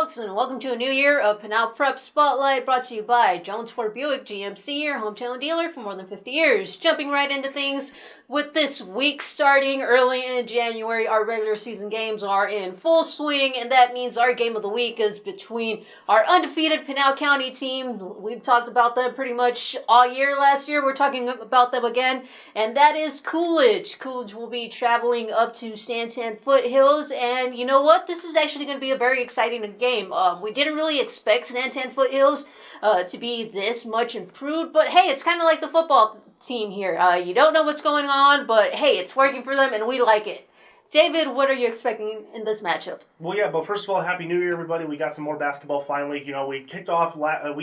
folks, and welcome to a new year of Pinal Prep Spotlight, brought to you by Jones Ford Buick GMC, your hometown dealer for more than 50 years. Jumping right into things, with this week starting early in January, our regular season games are in full swing, and that means our game of the week is between our undefeated Pinal County team. We've talked about them pretty much all year last year. We're talking about them again, and that is Coolidge. Coolidge will be traveling up to Tan Foothills, and you know what? This is actually going to be a very exciting game. We didn't really expect Tan Foothills to be this much improved, but hey, it's kind of like the football team here. You don't know what's going on, but hey, it's working for them, and we like it. David, what are you expecting in this matchup? Well, yeah, but first of all, Happy New Year, everybody. We got some more basketball finally. You know, we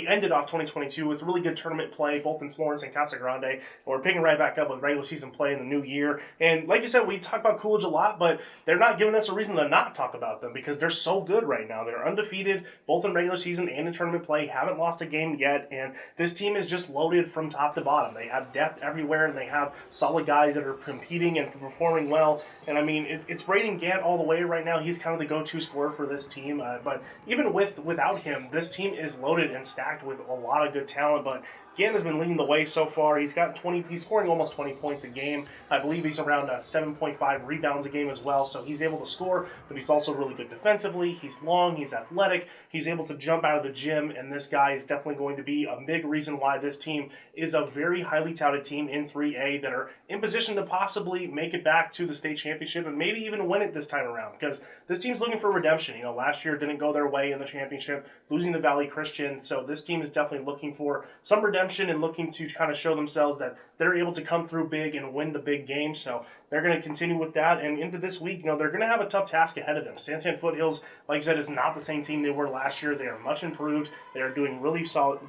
ended off 2022 with really good tournament play, both in Florence and Casa Grande. And we're picking right back up with regular season play in the new year. And like you said, we talk about Coolidge a lot, but they're not giving us a reason to not talk about them because they're so good right now. They're undefeated, both in regular season and in tournament play, haven't lost a game yet, and this team is just loaded from top to bottom. They have depth everywhere, and they have solid guys that are competing and performing well. And I mean, it's Braden Gant all the way right now. He's kind of the go-to scorer for this team. But even without him, this team is loaded and stacked with a lot of good talent. But Gant has been leading the way so far. He's scoring almost 20 points a game. I believe he's around 7.5 rebounds a game as well. So he's able to score, but he's also really good defensively. He's long, he's athletic, he's able to jump out of the gym, and this guy is definitely going to be a big reason why this team is a very highly touted team in 3A that are in position to possibly make it back to the state championship and maybe even win it this time around, because this team's looking for redemption. You know, last year didn't go their way in the championship, losing to Valley Christian. So this team is definitely looking for some redemption and looking to kind of show themselves that they're able to come through big and win the big game. So they're going to continue with that. And into this week, you know, they're going to have a tough task ahead of them. Tan Foothills, like I said, is not the same team they were last year. They are much improved. They are doing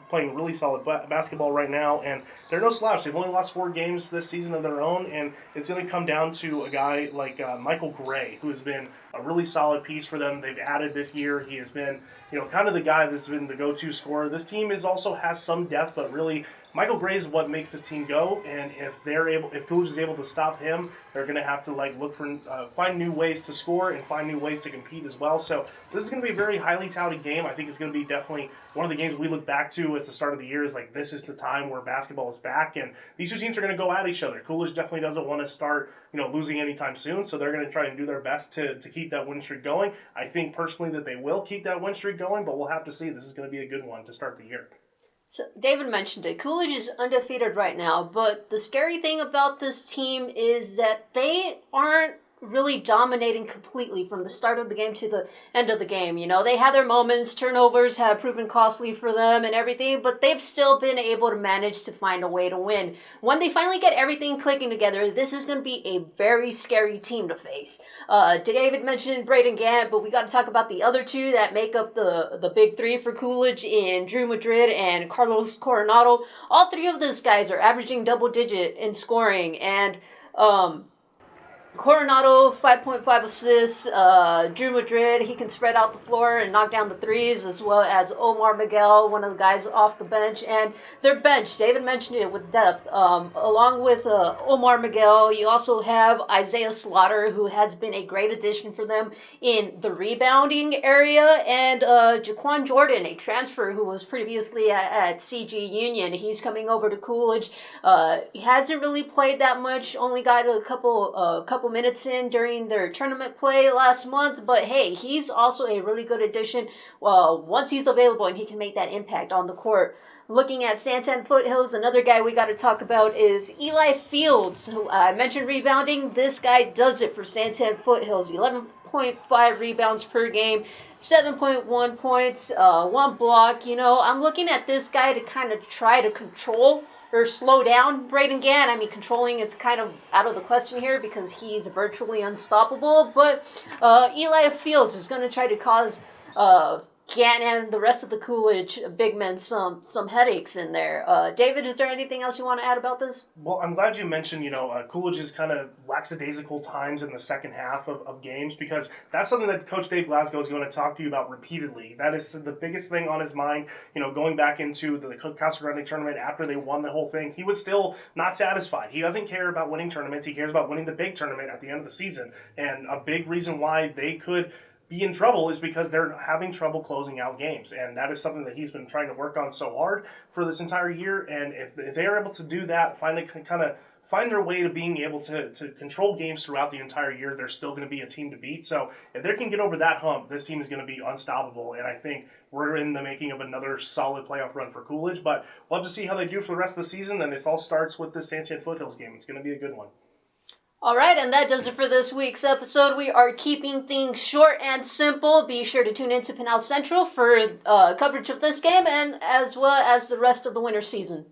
playing really solid basketball right now, and they're no slouch. They've only lost 4 games this season of their own, and it's going to come down to a guy like Michael Gray, who has been a really solid piece for them. They've added this year. He has been, you know, kind of the guy that's been the go-to scorer. This team also has some depth, but really Michael Gray is what makes this team go, and if Coolidge is able to stop him, they're going to have to look for find new ways to score and find new ways to compete as well. So this is going to be a very highly touted game. I think it's going to be definitely one of the games we look back to as the start of the year. Is like, this is the time where basketball is back, and these two teams are going to go at each other. Coolidge definitely doesn't want to start, you know, losing anytime soon, so they're going to try and do their best to keep that win streak going. I think personally that they will keep that win streak going, but we'll have to see. This is going to be a good one to start the year. So David mentioned it. Coolidge is undefeated right now, but the scary thing about this team is that they aren't really dominating completely from the start of the game to the end of the game. You know, they have their moments, turnovers have proven costly for them and everything, but they've still been able to manage to find a way to win. When they finally get everything clicking together, this is going to be a very scary team to face. David mentioned Braden Gant, but we got to talk about the other two that make up the big three for Coolidge in Drew Madrid and Carlos Coronado. All three of these guys are averaging double digit in scoring, and Coronado, 5.5 assists. Drew Madrid, he can spread out the floor and knock down the threes, as well as Omar Miguel, one of the guys off the bench. And their bench, David mentioned it with depth. Along with Omar Miguel, you also have Isaiah Slaughter, who has been a great addition for them in the rebounding area, and Jaquan Jordan, a transfer who was previously at CG Union. He's coming over to Coolidge. He hasn't really played that much, only got a couple minutes in during their tournament play last month, but hey, he's also a really good addition once he's available and he can make that impact on the court. Looking at Tan Foothills, another guy we got to talk about is Eli Fields, who I mentioned rebounding. This guy does it for Tan Foothills. 11.5 rebounds per game, 7.1 points, 1 block. You know, I'm looking at this guy to kind of try to control or slow down Braden Gant. I mean, controlling it's kind of out of the question here because he's virtually unstoppable. But Eli Fields is going to try to cause Gant and the rest of the Coolidge big men some headaches in there. David, is there anything else you want to add about this? Well, I'm glad you mentioned, you know, Coolidge's kind of lackadaisical times in the second half of games, because that's something that Coach Dave Glasgow is going to talk to you about repeatedly. That is the biggest thing on his mind. You know, going back into the Casa Grande tournament after they won the whole thing, he was still not satisfied. He doesn't care about winning tournaments. He cares about winning the big tournament at the end of the season. And a big reason why they could be in trouble is because they're having trouble closing out games, and that is something that he's been trying to work on so hard for this entire year. And if they are able to do that, find their way to being able to control games throughout the entire year, they're still going to be a team to beat. So if they can get over that hump, this team is going to be unstoppable. And I think we're in the making of another solid playoff run for Coolidge. But we'll have to see how they do for the rest of the season. And it all starts with this Tan Foothills game. It's going to be a good one. All right, and that does it for this week's episode. We are keeping things short and simple. Be sure to tune into Pinal Central for coverage of this game and as well as the rest of the winter season.